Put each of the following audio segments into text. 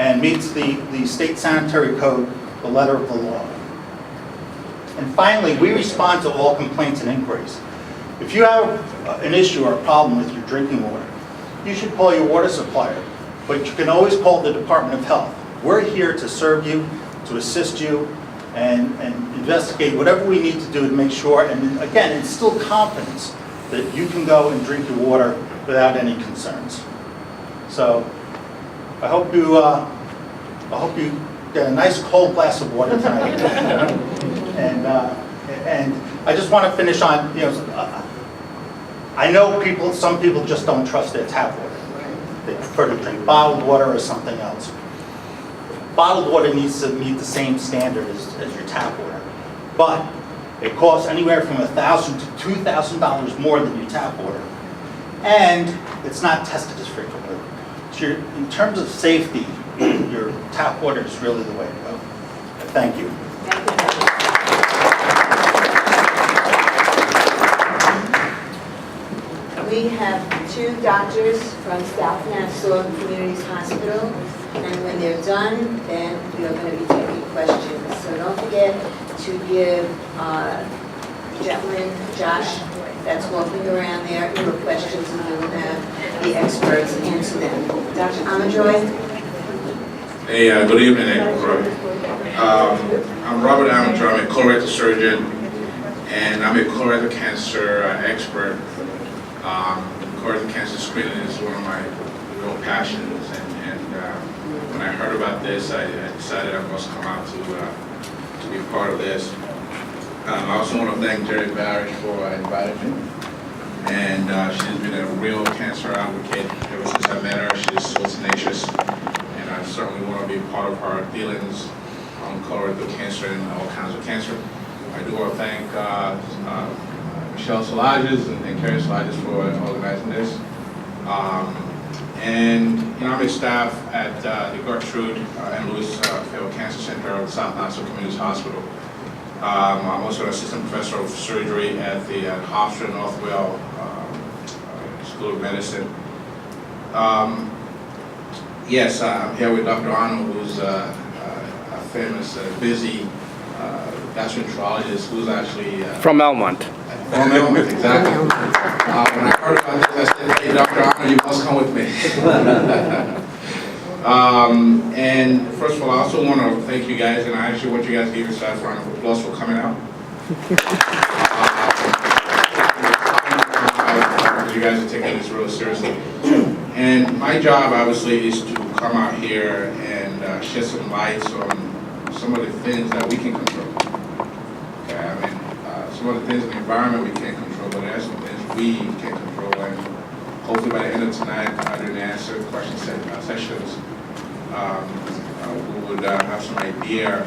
and meets the state sanitary code, the letter of the law. And finally, we respond to all complaints and inquiries. If you have an issue or a problem with your drinking water, you should call your water supplier, but you can always call the Department of Health. We're here to serve you, to assist you, and investigate whatever we need to do to make sure, and again, instill confidence that you can go and drink your water without any concerns. So I hope you get a nice cold glass of water tonight. And I just want to finish on, I know some people just don't trust their tap water. They prefer to drink bottled water or something else. Bottled water needs to meet the same standard as your tap water. But it costs anywhere from $1,000 to $2,000 more than your tap water. And it's not tested as frequently. So in terms of safety, your tap water is really the way to go. Thank you. We have two doctors from South Nassau Communities Hospital, and when they're done, then we are going to be taking questions. So don't forget to give the gentleman, Josh, that's walking around there, your questions, and we will have the experts answer them. Dr. Amajoy? Hey, good evening, everyone. I'm Robert Amajoy. I'm a colorectal surgeon, and I'm a colorectal cancer expert. Colorectal cancer screening is one of my real passions, and when I heard about this, I decided I must come out to be a part of this. I also want to thank Jerry Barish for inviting me, and she's been a real cancer advocate ever since I met her. She's so tenacious, and I certainly want to be part of her dealings on colorectal cancer and all kinds of cancer. I do want to thank Michelle Salages and Karen Salages for organizing this. And I'm a staff at the Gertrude and Lewis Field Cancer Center of South Nassau Community Hospital. I'm also an assistant professor of surgery at the Hofstra Northwell School of Medicine. Yes, I'm here with Dr. Arnold, who's a famous, busy gastroenterologist who's actually from Elmont. From Elmont, exactly. When I heard about this, I said, hey, Dr. Arnold, you must come with me. And first of all, I also want to thank you guys, and I actually want you guys to give yourself a round of applause for coming out. You guys are taking this real seriously. And my job, obviously, is to come out here and shed some lights on some of the things that we can control. Okay, I mean, some of the things in the environment we can't control, but there are some things we can control. And hopefully by the end of tonight, during the answer question sessions, we would have some idea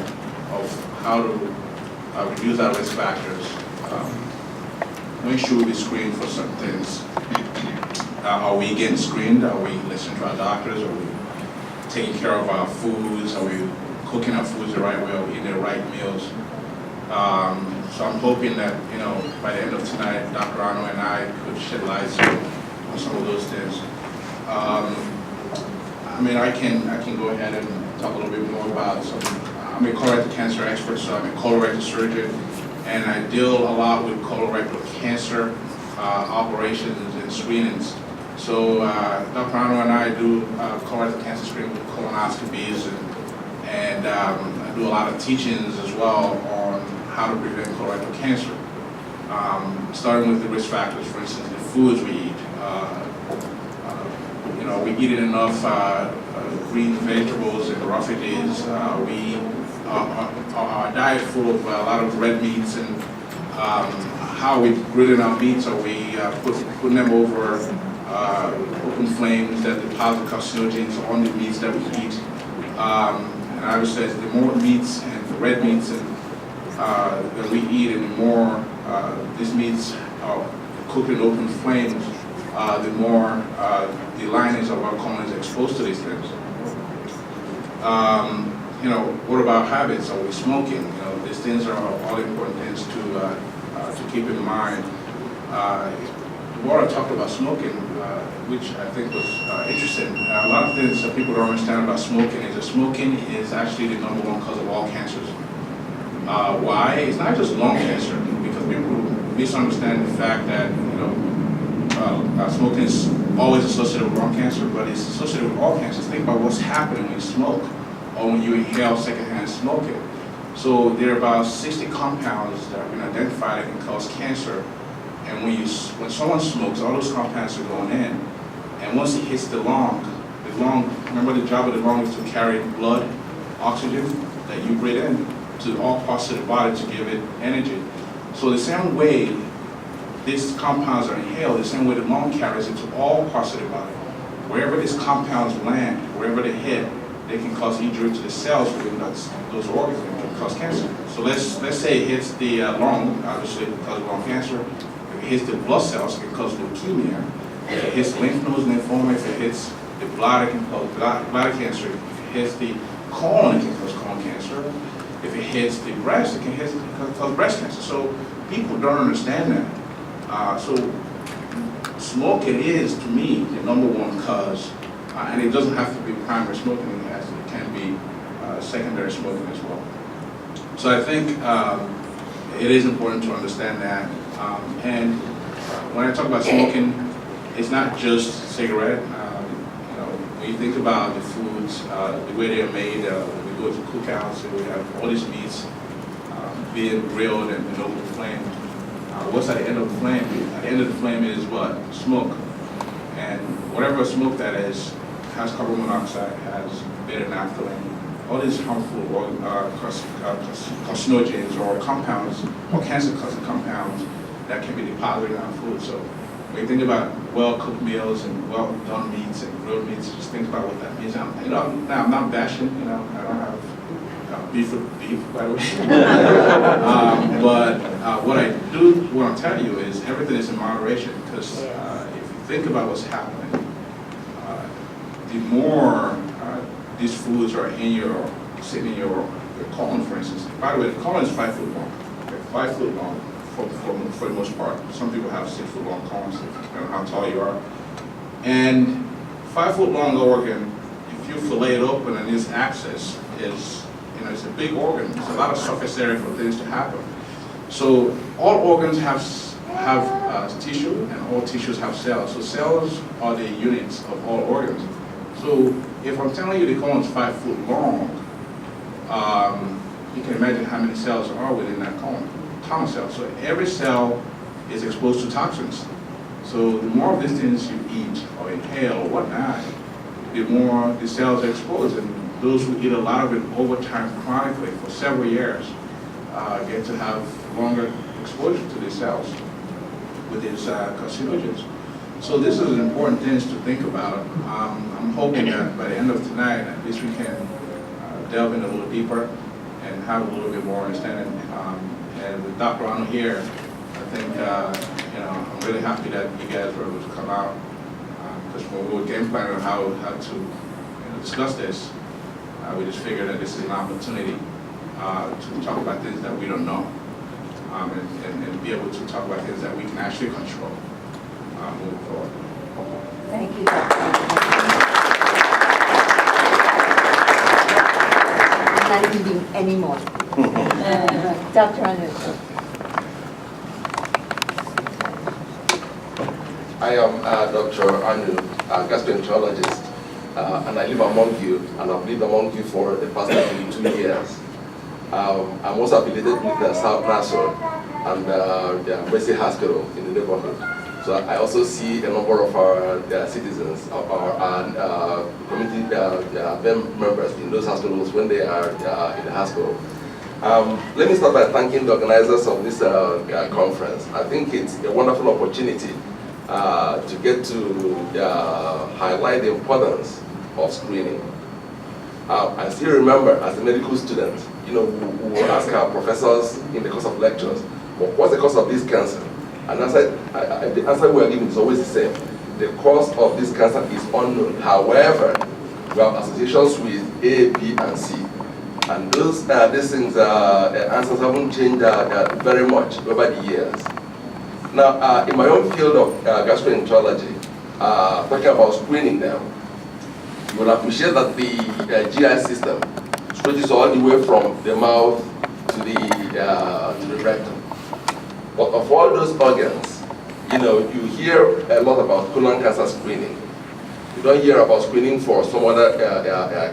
of how to reduce our risk factors. When should we be screened for certain things? Are we getting screened? Are we listening to our doctors? Are we taking care of our foods? Are we cooking our foods the right way? Are we eating the right meals? So I'm hoping that, by the end of tonight, Dr. Arnold and I could shed light on some of those things. I mean, I can go ahead and talk a little bit more about some. I'm a colorectal cancer expert, so I'm a colorectal surgeon, and I deal a lot with colorectal cancer operations and screenings. So Dr. Arnold and I do colorectal cancer screening with colonoscopies, and I do a lot of teachings as well on how to prevent colorectal cancer. Starting with the risk factors, for instance, the foods we eat. We eat enough green vegetables and rough veggies. Our diet full of a lot of red meats, and how we grilling our meats, or we putting them over open flames that deposit carcinogens on the meats that we eat. And I would say the more meats and the red meats that we eat, and the more these meats are cooked in open flames, the more the lineage of our colon is exposed to these things. What about habits? Are we smoking? These things are all important things to keep in mind. The more I talked about smoking, which I think was interesting. A lot of things that people don't understand about smoking is that smoking is actually the #1 cause of all cancers. Why? It's not just lung cancer, because people misunderstand the fact that smoking is always associated with lung cancer, but it's associated with all cancers. Think about what's happening when you smoke or when you inhale secondhand smoking. So there are about 60 compounds that have been identified that can cause cancer. And when someone smokes, all those compounds are going in. And once it hits the lung, remember the job of the lung is to carry blood, oxygen that you breathe in to all parts of the body to give it energy. So the same way these compounds are inhaled, the same way the lung carries it to all parts of the body. Wherever these compounds land, wherever they hit, they can cause injury to the cells within those organs and can cause cancer. So let's say it hits the lung, obviously it can cause lung cancer. If it hits the blood cells, it can cause leukemia. If it hits lymph nodes, lymphoma, if it hits the bladder, it can cause bladder cancer. If it hits the colon, it can cause colon cancer. If it hits the breast, it can cause breast cancer. So people don't understand that. So smoking is, to me, the #1 cause, and it doesn't have to be primary smoking, it can be secondary smoking as well. So I think it is important to understand that. And when I talk about smoking, it's not just cigarette. When you think about the foods, the way they are made, we go to cookouts and we have all these meats being grilled and an open flame. What's at the end of the flame? At the end of the flame is what? Smoke. And whatever smoke that is has carbon monoxide, has beta-naphthalene, all these harmful carcinogens or compounds, or cancer-causing compounds that can be deposited on food. So when you think about well-cooked meals and well-done meats and grilled meats, just think about what that means. I'm not bashing, I don't have beef with beef, by the way. But what I do want to tell you is everything is in moderation, because if you think about what's happening, the more these foods are sitting in your colon, for instance. By the way, the colon is 5 foot long. Okay, 5 foot long for the most part. Some people have 6 foot long colons, depending on how tall you are. And 5 foot long organ, if you fillet it open and its axis is, it's a big organ. There's a lot of surface area for things to happen. So all organs have tissue, and all tissues have cells. So cells are the units of all organs. So if I'm telling you the colon is 5 foot long, you can imagine how many cells are within that colon. Ton of cells. So every cell is exposed to toxins. So the more of these things you eat or inhale or whatnot, the more the cells are exposed. And those who eat a lot of it over time chronically for several years get to have longer exposure to these cells with these carcinogens. So this is important things to think about. I'm hoping that by the end of tonight, at least we can delve in a little deeper and have a little bit more understanding. And with Dr. Arnold here, I think I'm really happy that you guys were able to come out, because when we were game planning on how to discuss this, we just figured that this is an opportunity to talk about things that we don't know, and be able to talk about things that we can actually control moving forward. Thank you, Dr. I'm not eating anymore. Dr. Anderson. I am Dr. Anu, a gastroenterologist, and I live among you, and I've lived among you for the past 2 years. I'm also affiliated with the South Nassau and the Mercy Hospital in the neighborhood. So I also see a number of our citizens, our community members in those hospitals when they are in the hospital. Let me start by thanking the organizers of this conference. I think it's a wonderful opportunity to get to highlight the importance of screening. I still remember as a medical student, we will ask our professors in the course of lectures, well, what's the cause of this cancer? And the answer we are given is always the same. The cause of this cancer is unknown. However, we have associations with A, B, and C. And these things, answers haven't changed very much over the years. Now, in my own field of gastroenterology, talking about screening now, you will appreciate that the GI system stretches all the way from the mouth to the rectum. But of all those organs, you hear a lot about colon cancer screening. You don't hear about screening for some other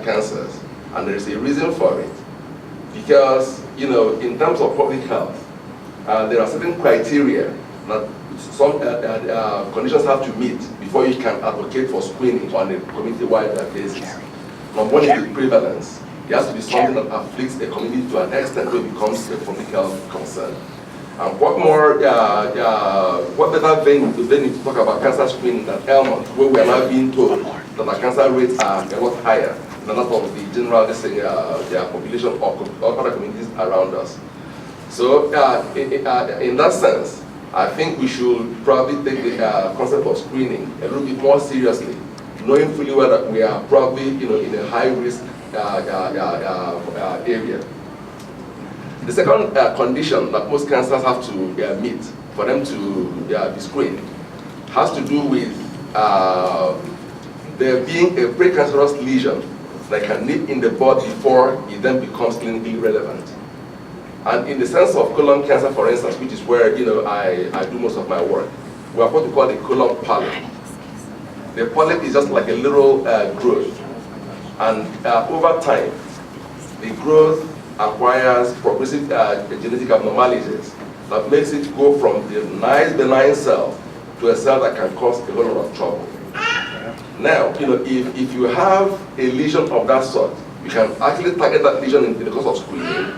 cancers, and there is a reason for it. Because, in terms of public health, there are certain criteria that some conditions have to meet before you can advocate for screening on a community-wide basis. Number one is the prevalence. It has to be something that afflicts a community to an extent where it becomes a public health concern. And what better venue to talk about cancer screening than Elmont, where we are now being told that our cancer rates are a lot higher than that of the general population or other communities around us. So in that sense, I think we should probably take the concept of screening a little bit more seriously, knowing fully well that we are probably in a high-risk area. The second condition that most cancers have to meet for them to be screened has to do with there being a precancerous lesion that can nip in the bud before it then becomes clinically relevant. And in the sense of colon cancer, for instance, which is where I do most of my work, we have what we call the colon polyp. The polyp is just like a little growth, and over time, the growth acquires progressive genetic abnormalities that makes it go from the nice benign cell to a cell that can cause a whole lot of trouble. Now, if you have a lesion of that sort, you can actually target that lesion in the course of screening,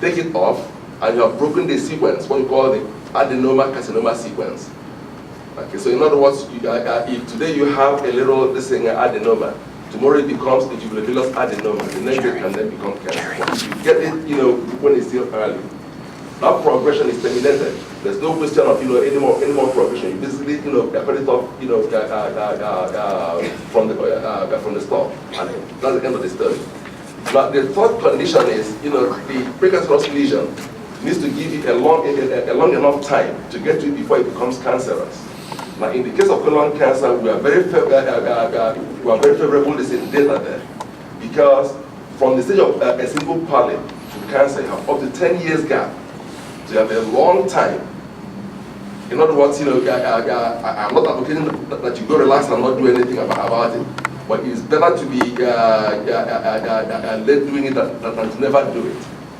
take it off, and you have broken the sequence, what you call the adenoma-carcinoma sequence. Okay, so in other words, if today you have a little adenoma, tomorrow it becomes a tuberculous adenoma, the next day it can then become cancer. If you get it, when it's still early, that progression is terminated. There's no question of any more progression. You basically cut it off from the start, and that's the end of the story. But the third condition is the precancerous lesion needs to give you a long enough time to get to it before it becomes cancerous. Now, in the case of colon cancer, we are very favorable in data there, because from the stage of a single polyp to cancer, you have up to 10 years gap. So you have a long time. In other words, I'm not advocating that you go relax and not do anything about it, but it's better to be late doing it than to never do it.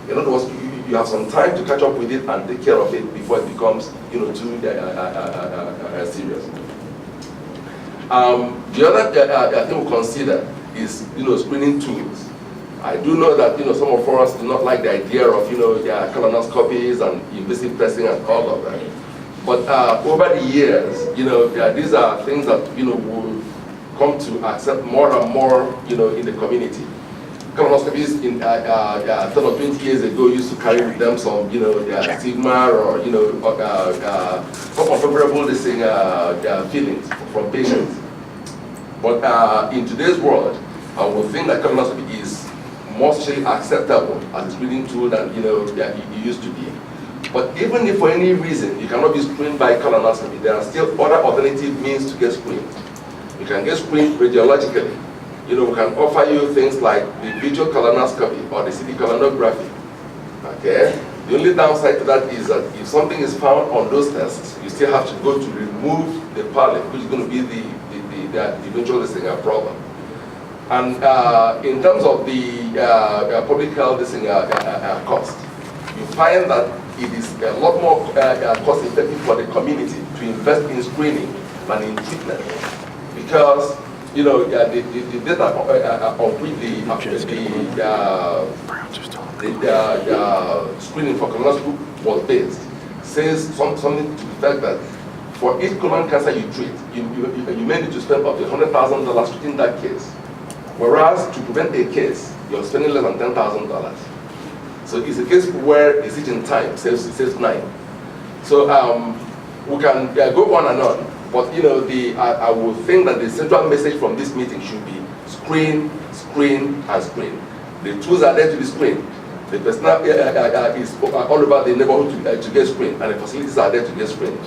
In other words, you have some time to catch up with it and take care of it before it becomes too serious. The other thing we consider is screening tools. I do know that some of us do not like the idea of colonoscopies and invasive testing and all of that. But over the years, these are things that will come to accept more and more in the community. Colonoscopies 10 or 20 years ago used to carry with them some stigma or unfavorable feelings from patients. But in today's world, I would think that colonoscopy is more socially acceptable as a screening tool than it used to be. But even if for any reason you cannot be screened by colonoscopy, there are still other alternative means to get screened. You can get screened radiologically. We can offer you things like the visual colonoscopy or the CT colonography. Okay? The only downside to that is that if something is found on those tests, you still have to go to remove the polyp, which is going to be the eventual problem. And in terms of the public health cost, you find that it is a lot more cost effective for the community to invest in screening than in treatment, because the data on which the screening for colonoscopy was based says something to the fact that for each colon cancer you treat, you may need to spend up to $100,000 treating that case. Whereas to prevent a case, you're spending less than $10,000. So it's a case where a sit in time saves 9. So we can go on and on, but I would think that the central message from this meeting should be screen, screen, and screen. The tools are there to be screened. The personnel is all over the neighborhood to get screened, and the facilities are there to get screened.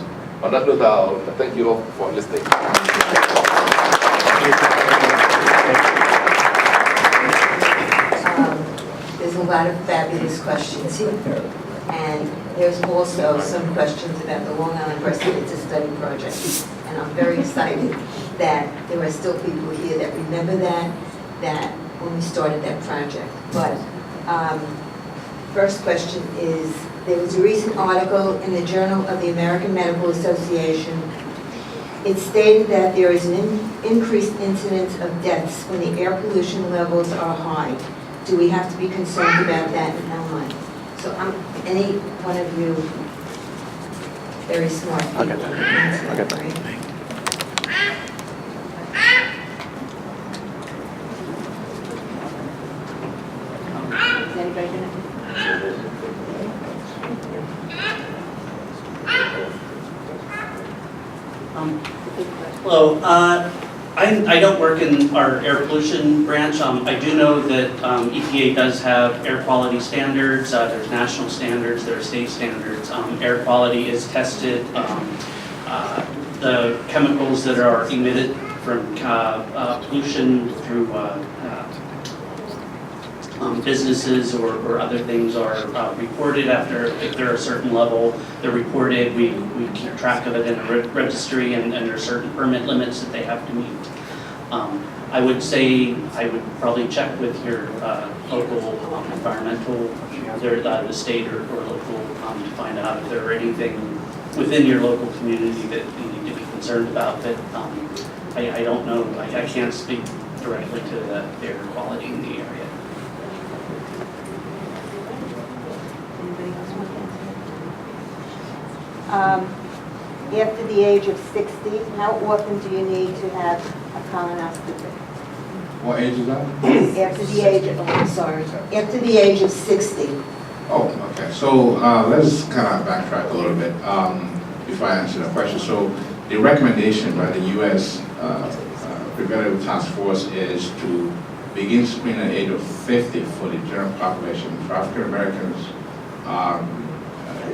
On that note, I'll thank you all for listening. There's a lot of fabulous questions here. And there's also some questions about the Long Island Breast Cancer Study Project. And I'm very excited that there are still people here that remember that when we started that project. But first question is, there was a recent article in the Journal of the American Medical Association. It stated that there is an increased incidence of deaths when the air pollution levels are high. Do we have to be concerned about that in Elmont? So any one of you very smart people. Okay. Right? Is anybody gonna? Hello. I don't work in our air pollution branch. I do know that EPA does have air quality standards. There's national standards, there are state standards. Air quality is tested. The chemicals that are emitted from pollution through businesses or other things are reported after, if they're a certain level, they're reported. We keep track of it in a registry, and there are certain permit limits that they have to meet. I would say I would probably check with your local environmental, either the state or local, to find out if there are anything within your local community that you need to be concerned about. But I don't know, I can't speak directly to the air quality in the area. Anybody else want to answer? After the age of 60, how often do you need to have a colonoscopy? What age is that? After the age of, after the age of 60. Oh, okay. So let's kind of backtrack a little bit before I answer that question. So the recommendation by the U.S. Preventative Task Force is to begin screening at the age of 50 for the general population. For African Americans,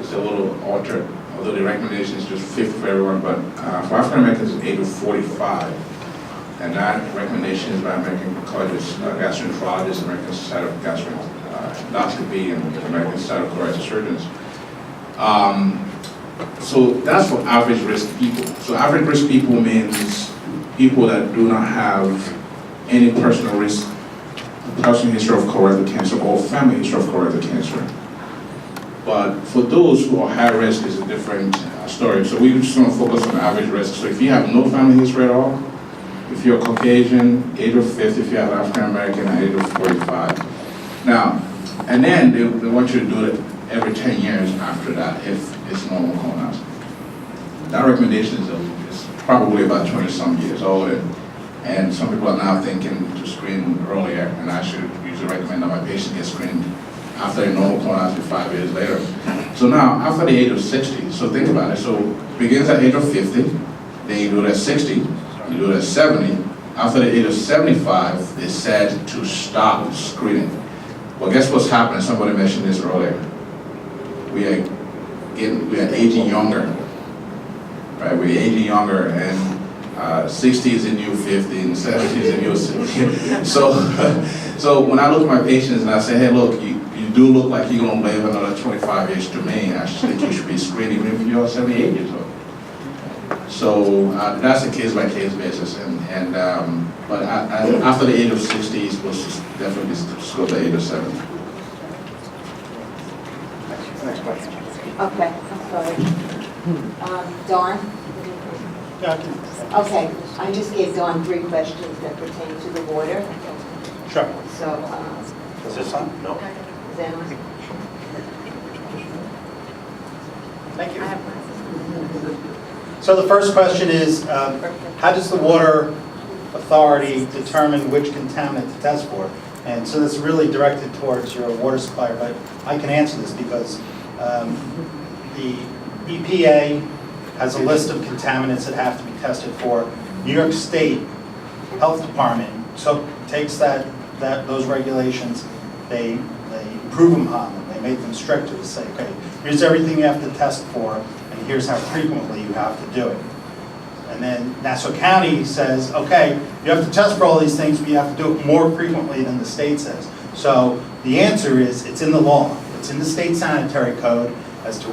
it's a little altered, although the recommendation is just 50 for everyone, but for African Americans, it's age of 45. And that recommendation is by American College of Gastroenterologists, American Society of Gastroendoscopy, and American Society of Colorectal Surgeons. So that's for average risk people. So average risk people means people that do not have any personal risk, personal history of colorectal cancer or family history of colorectal cancer. But for those who are high risk is a different story. So we just want to focus on average risk. So if you have no family history at all, if you're Caucasian, age of 50, if you have African American, age of 45. Now, and then they want you to do it every 10 years after that if it's normal colonoscopy. That recommendation is probably about 20-some years old, and some people are now thinking to screen earlier, and I should usually recommend that my patients get screened after a normal colonoscopy 5 years later. So now, after the age of 60, so think about it, so it begins at the age of 50, then you do it at 60, you do it at 70, after the age of 75, they said to stop screening. Well, guess what's happening? Somebody mentioned this earlier. We are aging younger, right? We're aging younger, and 60 is the new 50, and 70 is the new 60. So when I look at my patients and I say, hey, look, you do look like you're going to live another 25 years to me, I think you should be screening even if you're 78 years old. So that's a case-by-case basis, but after the age of 60, it's supposed to definitely go to the age of 70. Next question. Okay, I'm sorry. Dawn? Okay, I just gave Dawn 3 questions that pertain to the water. Sure. So, Is this on? No. is that on? Thank you. So the first question is, how does the Water Authority determine which contaminant to test for? And so this is really directed towards your water supplier, but I can answer this because the EPA has a list of contaminants that have to be tested for. New York State Health Department takes those regulations, they improve them on them, they make them stricter to say, okay, here's everything you have to test for, and here's how frequently you have to do it. And then Nassau County says, okay, you have to test for all these things, but you have to do it more frequently than the state says. So the answer is, it's in the law. It's in the state sanitary code as to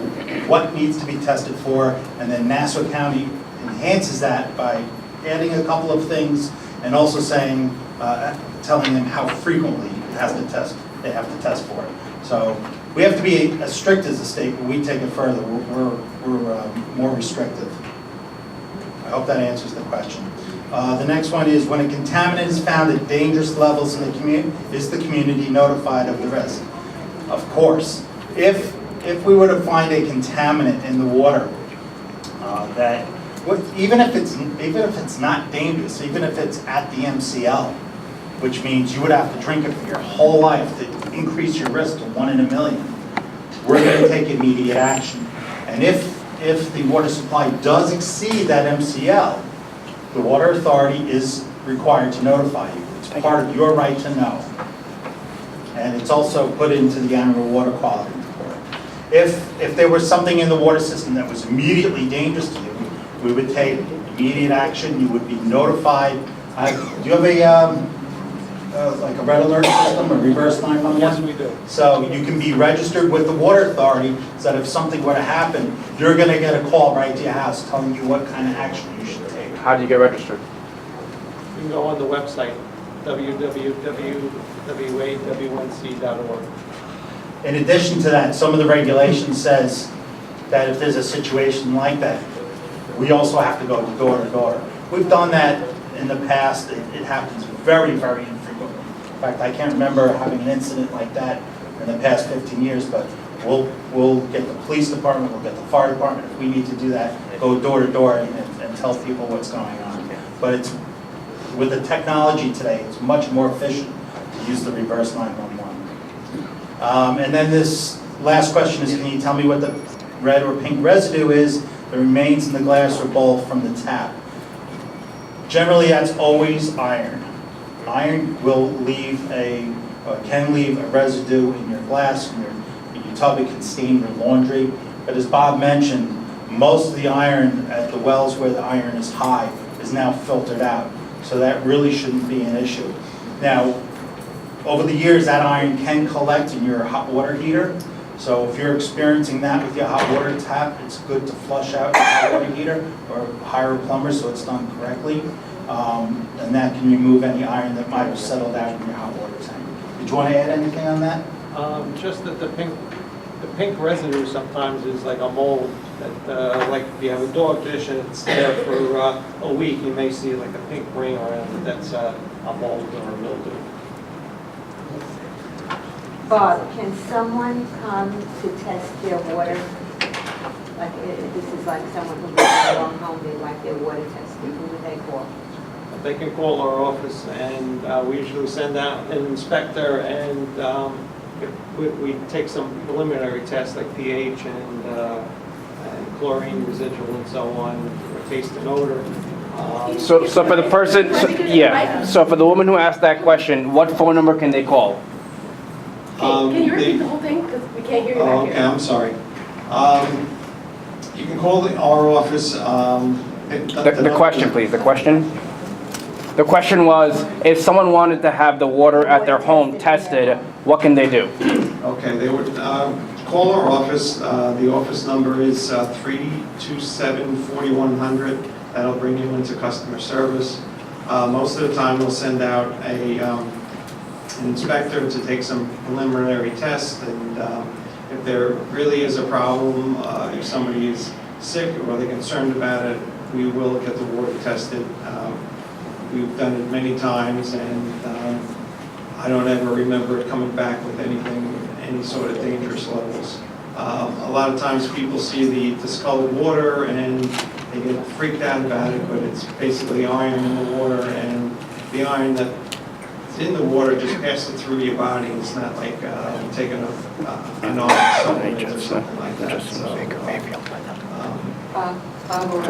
what needs to be tested for, and then Nassau County enhances that by adding a couple of things and also saying, telling them how frequently they have to test for it. So we have to be as strict as the state, but we take it further. We're more restrictive. I hope that answers the question. The next one is, when a contaminant is found at dangerous levels in the community, is the community notified of the risk? Of course. If we were to find a contaminant in the water that, even if it's not dangerous, even if it's at the MCL, which means you would have to drink it for your whole life to increase your risk to 1 in a million, we're going to take immediate action. And if the water supply does exceed that MCL, the Water Authority is required to notify you. It's part of your right to know. And it's also put into the annual water quality report. If there was something in the water system that was immediately dangerous to you, we would take immediate action. You would be notified. Do you have like a red alert system, a reverse 911? Yes, we do. So you can be registered with the Water Authority, so that if something were to happen, you're going to get a call right to your house telling you what kind of action you should take. How do you get registered? You can go on the website, www.waw1c.org. In addition to that, some of the regulation says that if there's a situation like that, we also have to go door to door. We've done that in the past. It happens very, very infrequently. In fact, I can't remember having an incident like that in the past 15 years, but we'll get the police department, we'll get the fire department, if we need to do that, go door to door and tell people what's going on. But it's, with the technology today, it's much more efficient to use the reverse 911. And then this last question is, can you tell me what the red or pink residue is that remains in the glass or bowl from the tap? Generally, that's always iron. Iron will leave can leave a residue in your glass, in your tub. It can stain your laundry. But as Bob mentioned, most of the iron at the wells where the iron is high is now filtered out. So that really shouldn't be an issue. Now, over the years, that iron can collect in your hot water heater. So if you're experiencing that with your hot water tap, it's good to flush out your hot water heater or hire a plumber so it's done correctly. And that can remove any iron that might have settled out in your hot water tank. Did you want to add anything on that? Just that the pink residue sometimes is like a mold. That, like if you have a dog dish and it's there for a week, you may see like a pink ring around it. That's a mold or a mildew. Bob, can someone come to test their water? Like, this is like someone who lives in a long home, they like their water tested, who would they call? They can call our office, and we usually send out an inspector, and we take some preliminary tests like pH and chlorine residual and so on, or taste and odor. So for the person, so for the woman who asked that question, what phone number can they call? Can you repeat the whole thing? Because we can't hear you back Okay, here. I'm sorry. You can call our office. The question, please, the question? The question was, if someone wanted to have the water at their home tested, what can they do? Okay, they would call our office. The office number is 327-4100. That'll bring you into customer service. Most of the time, we'll send out an inspector to take some preliminary tests, and if there really is a problem, if somebody is sick or they're concerned about it, we will get the water tested. We've done it many times, and I don't ever remember it coming back with any sort of dangerous levels. A lot of times people see the discolored water and they get freaked out about it, but it's basically iron in the water, and the iron that's in the water just passes through your body. It's not like taking an iron supplement or something like that. So, Bob or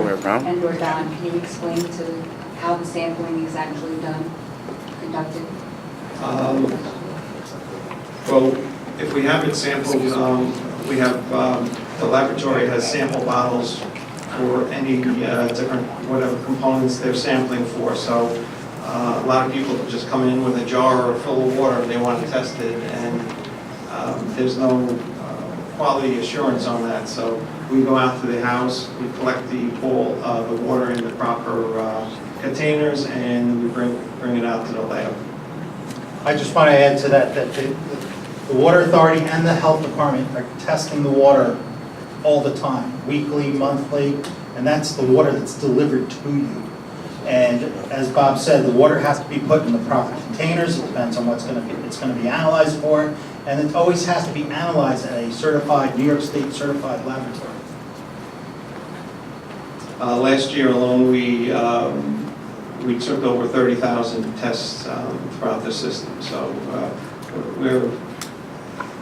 Don, can you explain to how the sampling is actually done, conducted? Well, if we have it sampled, we have the laboratory has sample bottles for any different, whatever components they're sampling for. So a lot of people just come in with a jar full of water and they want to test it, and there's no quality assurance on that. So we go out to the house, we collect the water in the proper containers, and we bring it out to the lab. I just want to add to that, that the Water Authority and the Health Department are testing the water all the time, weekly, monthly, and that's the water that's delivered to you. And as Bob said, the water has to be put in the proper containers. It depends on what's it's going to be analyzed for, and it always has to be analyzed at a certified, New York State certified laboratory. Last year alone, we took over 30,000 tests throughout the system. So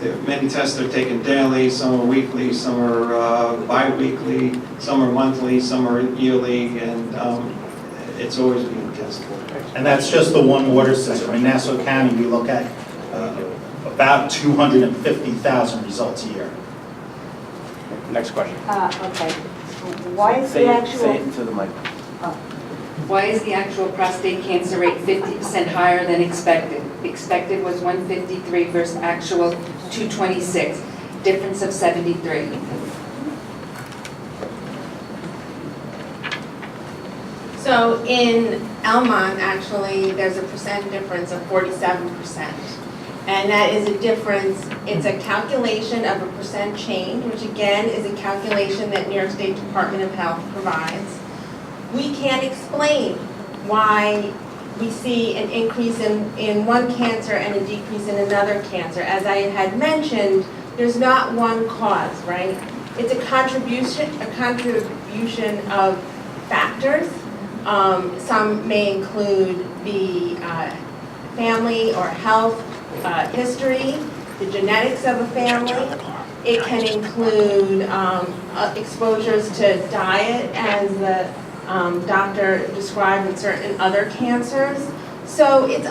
there are many tests that are taken daily, some are weekly, some are bi-weekly, some are monthly, some are yearly, and it's always being tested. And that's just the one water system. In Nassau County, we look at about 250,000 results a year. Next question. Okay. Why is the actual... Say it into the mic. Why is the actual prostate cancer rate 50% higher than expected? Expected was 153 versus actual 226, difference of 73. So in Elmont, actually, there's a percent difference of 47%. And that is a difference, it's a calculation of a percent change, which again is a calculation that New York State Department of Health provides. We can't explain why we see an increase in one cancer and a decrease in another cancer. As I had mentioned, there's not one cause, right? It's a contribution of factors. Some may include the family or health history, the genetics of a family. It can include exposures to diet, as the doctor described in certain other cancers. So it's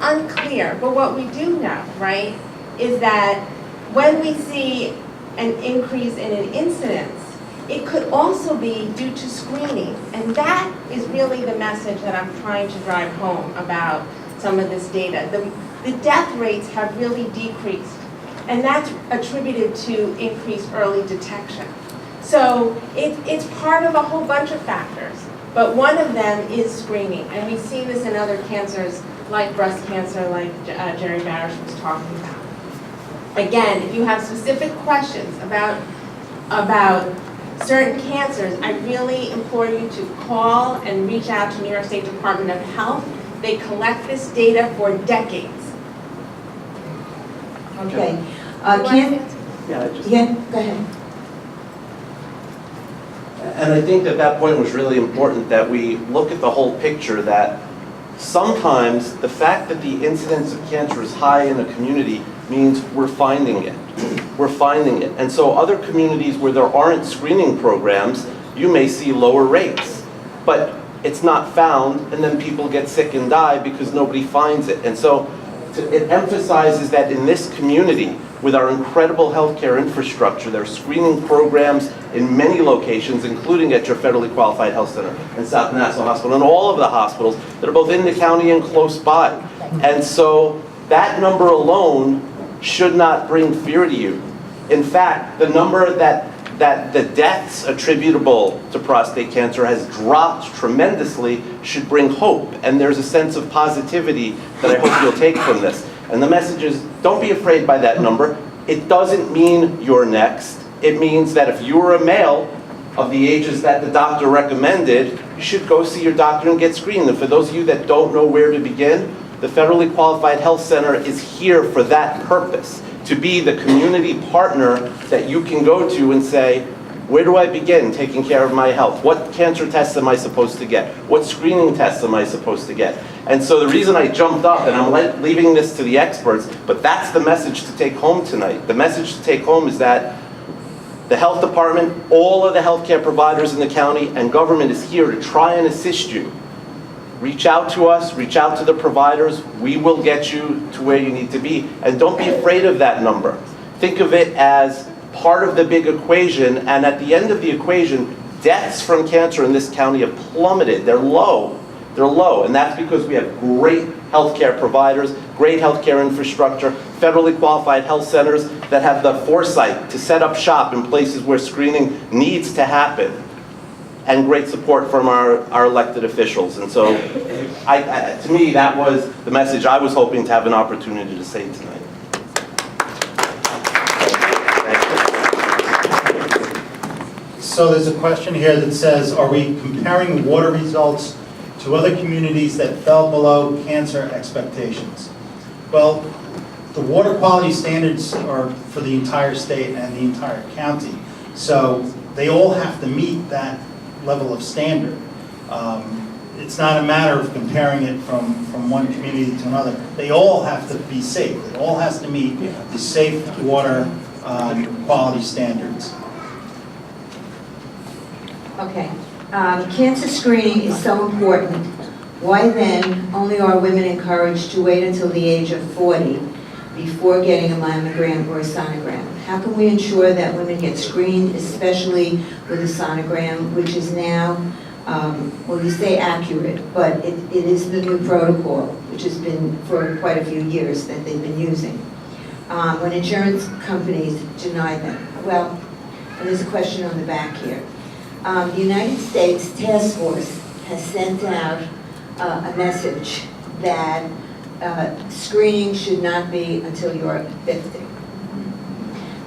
unclear, but what we do know, right, is that when we see an increase in an incidence, it could also be due to screening, and that is really the message that I'm trying to drive home about some of this data. The death rates have really decreased, and that's attributed to increased early detection. So it's part of a whole bunch of factors, but one of them is screening, and we see this in other cancers like breast cancer, like Jerry Barish was talking about. Again, if you have specific questions about certain cancers, I really implore you to call and reach out to New York State Department of Health. They collect this data for decades. Okay. Yeah, Go ahead. and I think that point was really important, that we look at the whole picture, that sometimes the fact that the incidence of cancer is high in a community means we're finding it. We're finding it. And so other communities where there aren't screening programs, you may see lower rates. But it's not found, and then people get sick and die because nobody finds it. And so it emphasizes that in this community, with our incredible healthcare infrastructure, there are screening programs in many locations, including at your federally qualified health center and South Nassau Hospital, and all of the hospitals that are both in the county and close by. And so that number alone should not bring fear to you. In fact, the number that the deaths attributable to prostate cancer has dropped tremendously should bring hope. And there's a sense of positivity that I hope you'll take from this. And the message is, don't be afraid by that number. It doesn't mean you're next. It means that if you're a male of the ages that the doctor recommended, you should go see your doctor and get screened. And for those of you that don't know where to begin, the Federally Qualified Health Center is here for that purpose, to be the community partner that you can go to and say, where do I begin taking care of my health? What cancer tests am I supposed to get? What screening tests am I supposed to get? And so the reason I jumped up, and I'm leaving this to the experts, but that's the message to take home tonight. The message to take home is that the health department, all of the healthcare providers in the county, and government is here to try and assist you. Reach out to us, reach out to the providers. We will get you to where you need to be. And don't be afraid of that number. Think of it as part of the big equation, and at the end of the equation, deaths from cancer in this county have plummeted. They're low. They're low, and that's because we have great healthcare providers, great healthcare infrastructure, federally qualified health centers that have the foresight to set up shop in places where screening needs to happen, and great support from our elected officials. And so, to me, that was the message I was hoping to have an opportunity to say tonight. So there's a question here that says, are we comparing water results to other communities that fell below cancer expectations? Well, the water quality standards are for the entire state and the entire county. So they all have to meet that level of standard. It's not a matter of comparing it from one community to another. They all have to be safe. It all has to meet the safe water quality standards. Okay. Cancer screening is so important. Why then only are women encouraged to wait until the age of 40 before getting a mammogram or a sonogram? How can we ensure that women get screened, especially with a sonogram, which is now, well, you say accurate, but it is the new protocol, which has been for quite a few years that they've been using. When insurance companies deny them. Well, and there's a question on the back here. The United States Task Force has sent out a message that screening should not be until you're 50.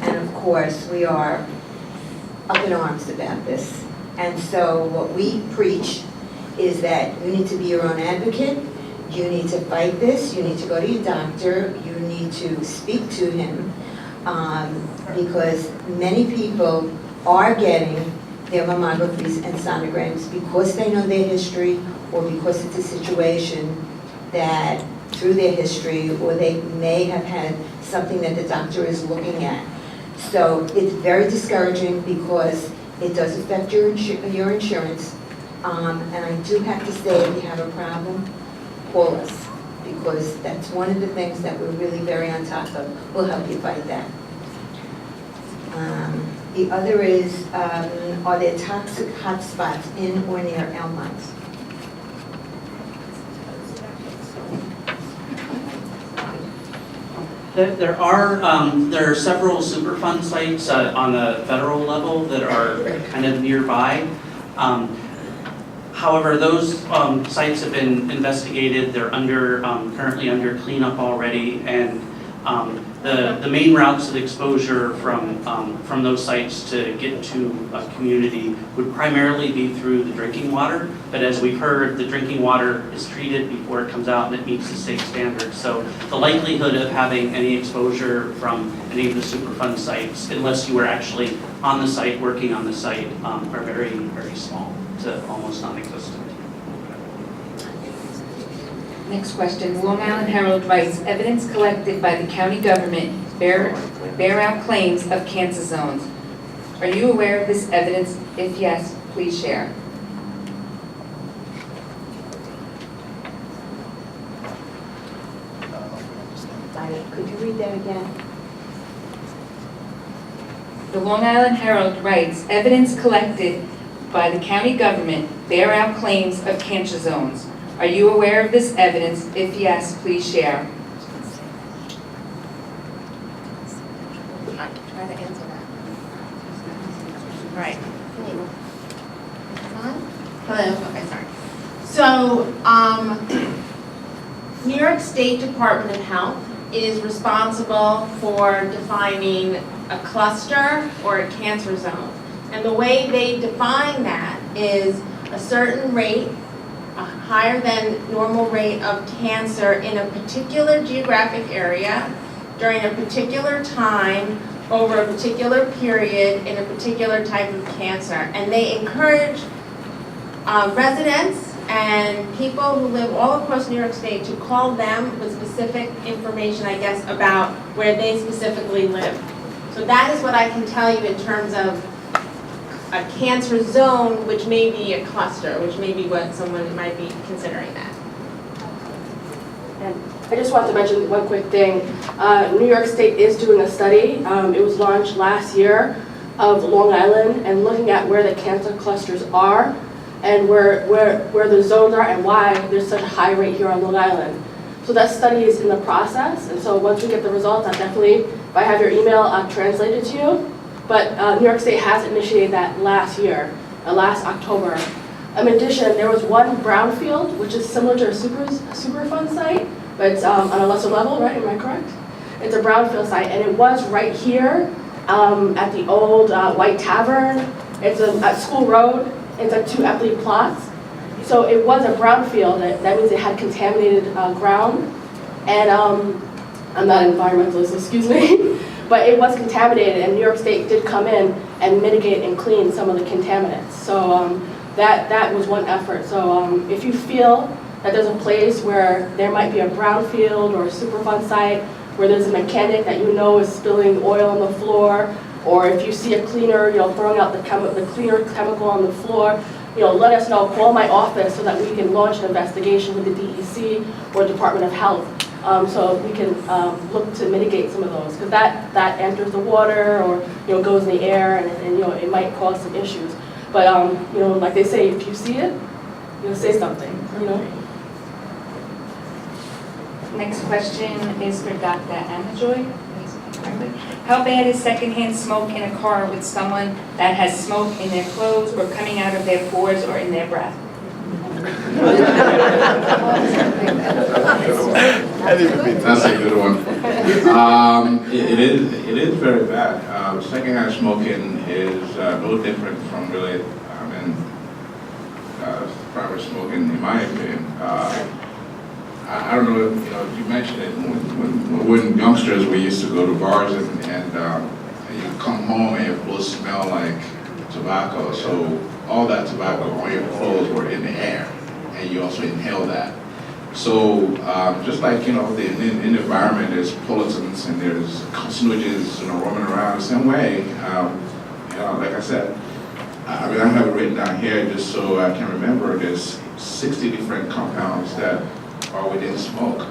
And of course, we are up in arms about this. And so what we preach is that you need to be your own advocate, you need to fight this, you need to go to your doctor, you need to speak to him, because many people are getting their mammographies and sonograms because they know their history or because it's a situation that through their history or they may have had something that the doctor is looking at. So it's very discouraging because it does affect your insurance. And I do have to say, if you have a problem, call us, because that's one of the things that we're really very on top of. We'll help you fight that. The other is, are there toxic hotspots in or near Elmont? There are several Superfund sites on the federal level that are kind of nearby. However, those sites have been investigated. They're currently under cleanup already, and the main routes of exposure from those sites to get to a community would primarily be through the drinking water. But as we've heard, the drinking water is treated before it comes out and it meets the state standards. So the likelihood of having any exposure from any of the Superfund sites, unless you were actually on the site, working on the site, are very, very small to almost non-existent. Next question. Long Island Herald writes, evidence collected by the county government bear out claims of cancer zones. Are you aware of this evidence? If yes, please share. Could you read that again? The Long Island Herald writes, evidence collected by the county government bear out claims of cancer zones. Are you aware of this evidence? If yes, please share. Try to answer that. All right. Hello. Okay, sorry. So, New York State Department of Health is responsible for defining a cluster or a cancer zone. And the way they define that is a certain rate, a higher than normal rate of cancer in a particular geographic area during a particular time over a particular period in a particular type of cancer. And they encourage residents and people who live all across New York State to call them with specific information, I guess, about where they specifically live. So that is what I can tell you in terms of a cancer zone, which may be a cluster, which may be what someone might be considering that. And I just want to mention one quick thing. New York State is doing a study. It was launched last year of Long Island and looking at where the cancer clusters are and where the zones are and why there's such a high rate here on Long Island. So that study is in the process, and so once we get the results, I'll definitely, if I have your email, I'll translate it to you. But New York State has initiated that last year, last October. In addition, there was one brownfield, which is similar to a Superfund site, but it's on a lesser level, right? Am I correct? It's a brownfield site, and it was right here at the old White Tavern. It's at School Road. It's at 2 Epley plots. So it was a brownfield. That means it had contaminated ground. And I'm not an environmentalist, so excuse me. But it was contaminated, and New York State did come in and mitigate and clean some of the contaminants. So that was one effort. So if you feel that there's a place where there might be a brownfield or a Superfund site where there's a mechanic that you know is spilling oil on the floor, or if you see a cleaner, throwing out the cleaner chemical on the floor, let us know. Call my office so that we can launch an investigation with the DEC or Department of Health, so we can look to mitigate some of those, because that enters the water or goes in the air, and it might cause some issues. But like they say, if you see it, say something. Next question is for Dr. Amajoy. How bad is secondhand smoke in a car with someone that has smoke in their clothes or coming out of their pores or in their breath? That's a good one. It is very bad. Secondhand smoking is no different from really, private smoking, in my opinion. I don't know if you mentioned it, when we were youngsters, we used to go to bars and you come home and your clothes smell like tobacco. So all that tobacco on your clothes were in the air, and you also inhale that. So just like, in the environment, there's pollutants and there's carcinogens roaming around the same way. Like I said, I have it written down here just so I can remember. There's 60 different compounds that are within smoke.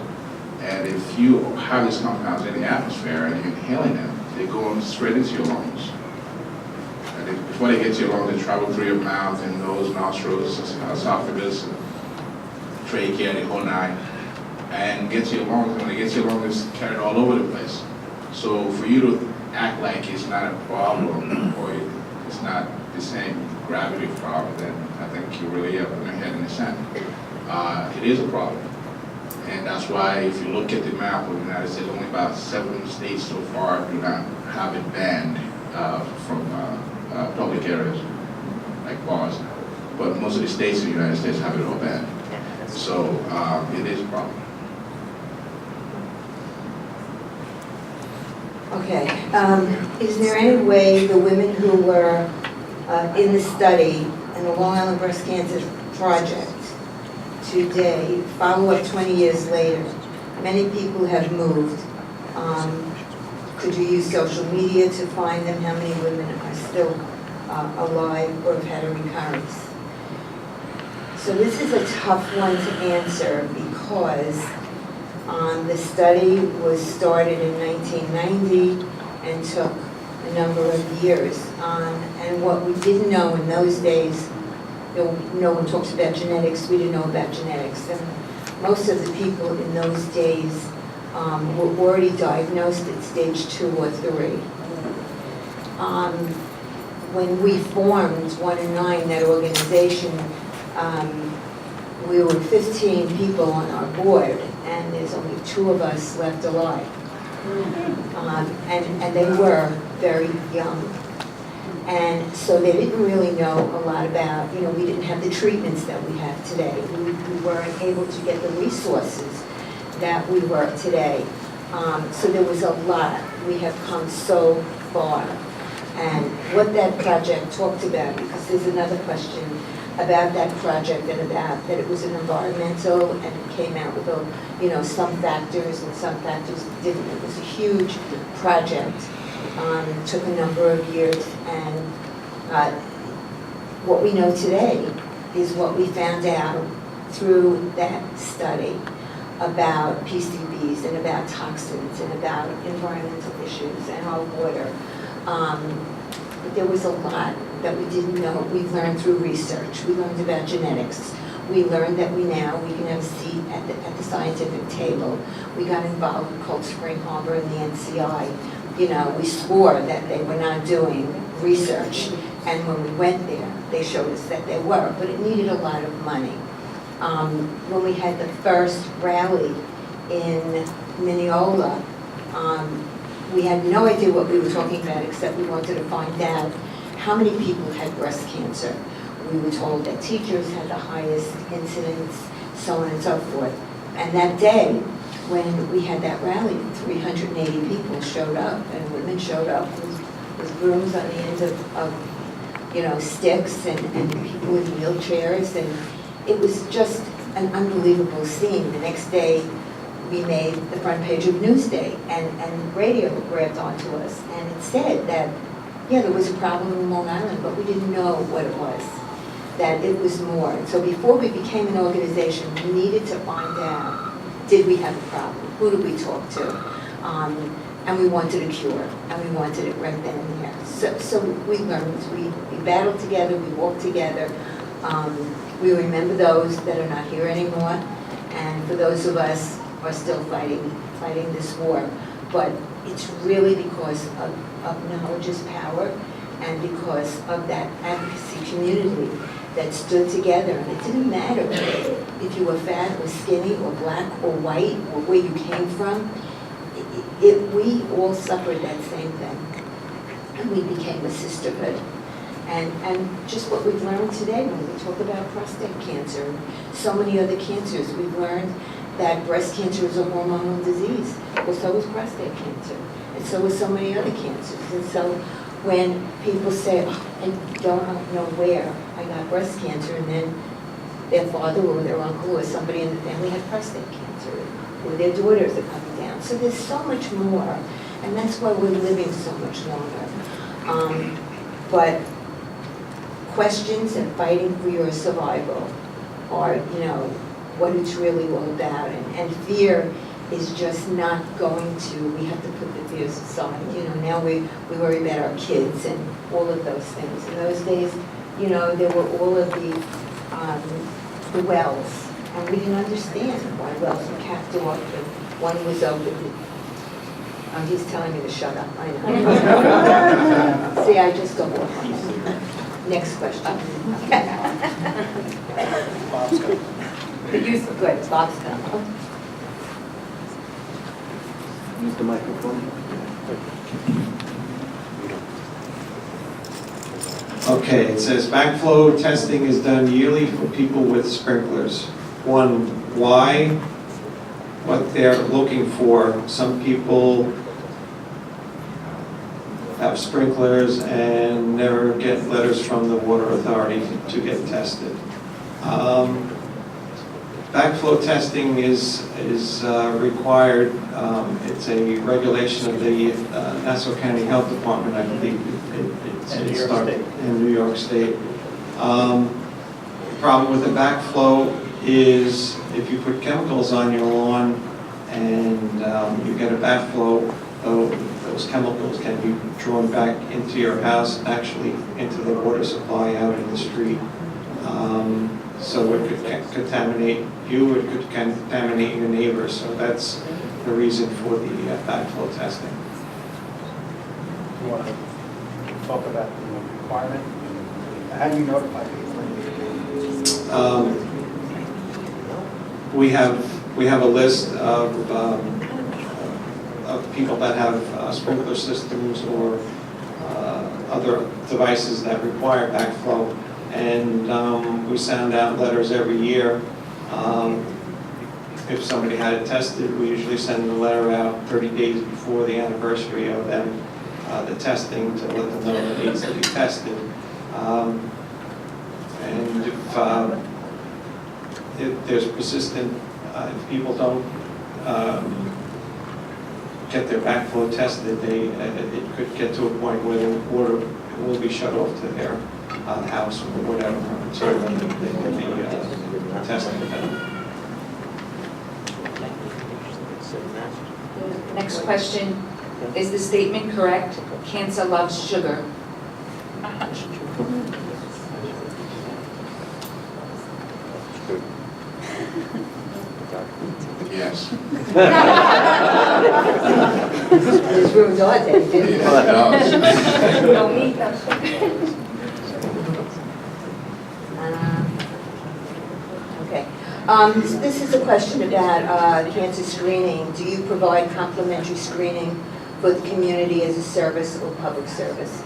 And if you have these compounds in the atmosphere and you're inhaling them, they go straight into your lungs. And before they get to your lungs, they travel through your mouth and nose, nostrils, esophagus, trachea, the whole nine, and get to your lungs. And when they get to your lungs, it's carried all over the place. So for you to act like it's not a problem or it's not the same gravity problem, then I think you really have put your head in the sand. It is a problem. And that's why if you look at the map of the United States, only about 7 states so far do not have it banned from public areas, like bars. But most of the states in the United States have it all banned. So it is a problem. Okay. Is there any way the women who were in the study in the Long Island Breast Cancer Project today, follow up 20 years later, many people have moved. Could you use social media to find them? How many women are still alive or have had a recurrence? So this is a tough one to answer because the study was started in 1990 and took a number of years. And what we didn't know in those days, no one talks about genetics, we didn't know about genetics. And most of the people in those days were already diagnosed at stage 2 or 3. When we formed 1 in 9, that organization, we were 15 people on our board, and there's only 2 of us left alive. And they were very young. And so they didn't really know a lot about, we didn't have the treatments that we have today. We weren't able to get the resources that we work today. So there was a lot. We have come so far. And what that project talked about, because there's another question about that project and about that it was an environmental and it came out with some factors and some factors didn't. It was a huge project. It took a number of years, and what we know today is what we found out through that study. about PCBs and about toxins and about environmental issues and our water. But there was a lot that we didn't know. We learned through research. We learned about genetics. We learned that we can have a seat at the scientific table. We got involved with Cold Spring Harbor and the NCI. You know, we swore that they were not doing research. And when we went there, they showed us that they were, but it needed a lot of money. When we had the first rally in Mineola, we had no idea what we were talking about, except we wanted to find out how many people had breast cancer. We were told that teachers had the highest incidence, so on and so forth. And that day, when we had that rally, 380 people showed up, and women showed up with brooms on the ends of sticks, and people in wheelchairs, and it was just an unbelievable scene. The next day, we made the front page of Newsday, and radio grabbed onto us, and it said that, yeah, there was a problem in Long Island, but we didn't know what it was, that it was more. And so before we became an organization, we needed to find out, did we have a problem? Who did we talk to? And we wanted a cure, and we wanted it right then and there. So we learned, we battled together, we walked together. We remember those that are not here anymore, and for those of us who are still fighting this war. But it's really because of knowledge is power, and because of that advocacy community that stood together. And it didn't matter if you were fat or skinny or black or white or where you came from. We all suffered that same thing, and we became a sisterhood. And just what we've learned today when we talk about prostate cancer and so many other cancers, we've learned that breast cancer is a hormonal disease. Well, so is prostate cancer, and so is so many other cancers. And so when people say, oh, I don't know where I got breast cancer, and then their father or their uncle or somebody in the family had prostate cancer, or their daughters are coming down. So there's so much more, and that's why we're living so much longer. But questions and fighting for your survival are, what it's really all about. And fear is just not going to, we have to put the fears aside. Now we worry about our kids and all of those things. In those days, there were all of the wells, and we didn't understand why wells were capped off and one was open. He's telling me to shut up, I know. See, I just go off. Next question. Bob's good. Good, Bob's coming. Use the microphone. Okay, it says backflow testing is done yearly for people with sprinklers. One, why? What they're looking for. Some people have sprinklers and never get letters from the water authority to get tested. Backflow testing is required. It's a regulation of the Nassau County Health Department, I believe. It started in New York State. The problem with the backflow is if you put chemicals on your lawn and you get a backflow, those chemicals can be drawn back into your house, actually into the water supply out in the street. So it could contaminate you, it could contaminate your neighbors. So that's the reason for the backflow testing. You want to talk about the requirement? How do you notify people? We have a list of people that have sprinkler systems or other devices that require backflow, and we send out letters every year. If somebody had it tested, we usually send the letter out 30 days before the anniversary of them, the testing, to let them know that it needs to be tested. And if there's persistent, if people don't get their backflow tested, it could get to a point where the water will be shut off to their house or whatever, until they get the testing done. Next question, is the statement correct? Cancer loves sugar. Yes. This room's all day. It does. Don't eat them. Okay. This is a question about cancer screening. Do you provide complimentary screening for the community as a service or public service?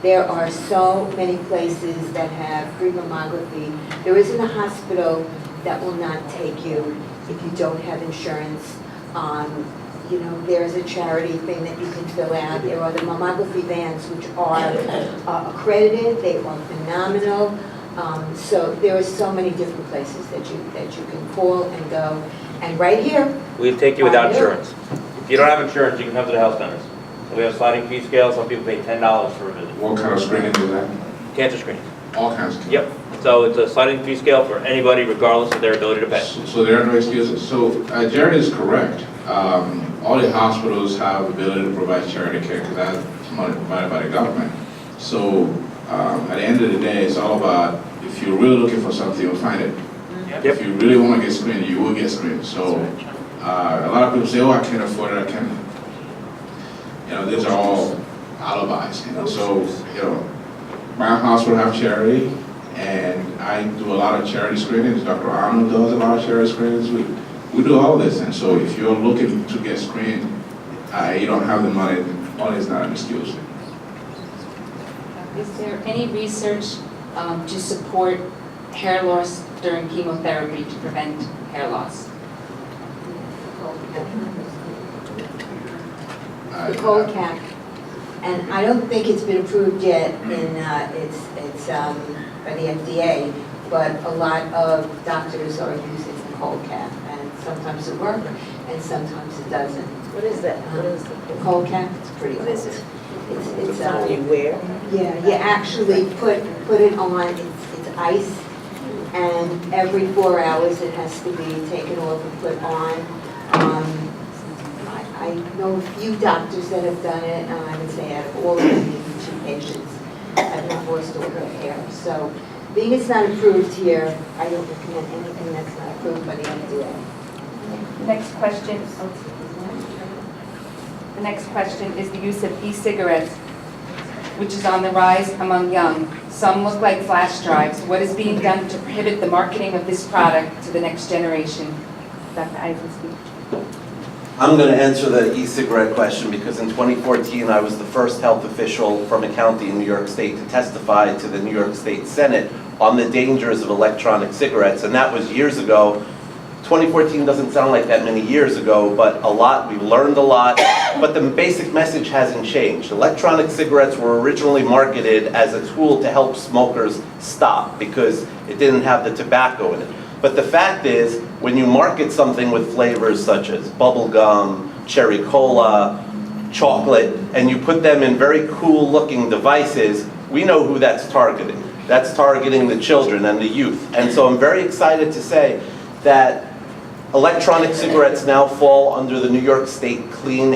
There are so many places that have free mammography. There isn't a hospital that will not take you if you don't have insurance. You know, there's a charity thing that you can fill out. There are the mammography vans, which are accredited. They are phenomenal. So there are so many different places that you can call and go. And right here, We take you without insurance. If you don't have insurance, you can come to the health centers. So we have sliding fee scale, some people pay $10 for a visit. What kind of screening is that? Cancer screening. All kinds of. Yep. So it's a sliding fee scale for anybody regardless of their ability to pay. So there are no excuses. So Jared is correct. All the hospitals have the ability to provide charity care because that's money provided by the government. So at the end of the day, it's all about if you're really looking for something, you'll find it. If you really want to get screened, you will get screened. So a lot of people say, oh, I can't afford it, I can't. You know, these are all alibis. You know, so you know, my hospital have charity, and I do a lot of charity screenings. Dr. Arnold does a lot of charity screenings. We do all this, and so if you're looking to get screened, you don't have the money, money is not an excuse. Is there any research to support hair loss during chemotherapy to prevent hair loss? the cold cap. And I don't think it's been approved yet in, it's by the FDA, but a lot of doctors are using the cold cap, and sometimes it works, and sometimes it doesn't. What is that? What is The cold cap, it's pretty old. What is it? It's You wear? yeah, you actually put it on, it's ice, and every 4 hours it has to be taken off and put on. I know a few doctors that have done it, and I would say out of all of them, maybe 2 patients have not lost all their hair. So being it's not approved here, I don't recommend anything that's not approved by the FDA. The next question is the use of e-cigarettes, which is on the rise among young. Some look like flash drives. What is being done to prohibit the marketing of this product to the next generation? Dr. Eisenstein. I'm going to answer the e-cigarette question because in 2014 I was the first health official from a county in New York State to testify to the New York State Senate on the dangers of electronic cigarettes, and that was years ago. 2014 doesn't sound like that many years ago, but we've learned a lot, but the basic message hasn't changed. Electronic cigarettes were originally marketed as a tool to help smokers stop because it didn't have the tobacco in it. But the fact is, when you market something with flavors such as bubble gum, cherry cola, chocolate, and you put them in very cool looking devices, we know who that's targeting. That's targeting the children and the youth. And so I'm very excited to say that electronic cigarettes now fall under the New York State Clean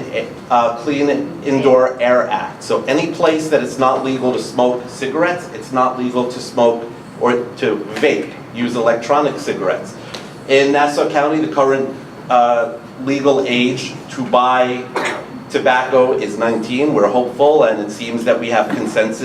Indoor Air Act. So any place that it's not legal to smoke cigarettes, it's not legal to smoke or to vape, use electronic cigarettes. In Nassau County, the current legal age to buy tobacco is 19. We're hopeful, and it seems that we have consensus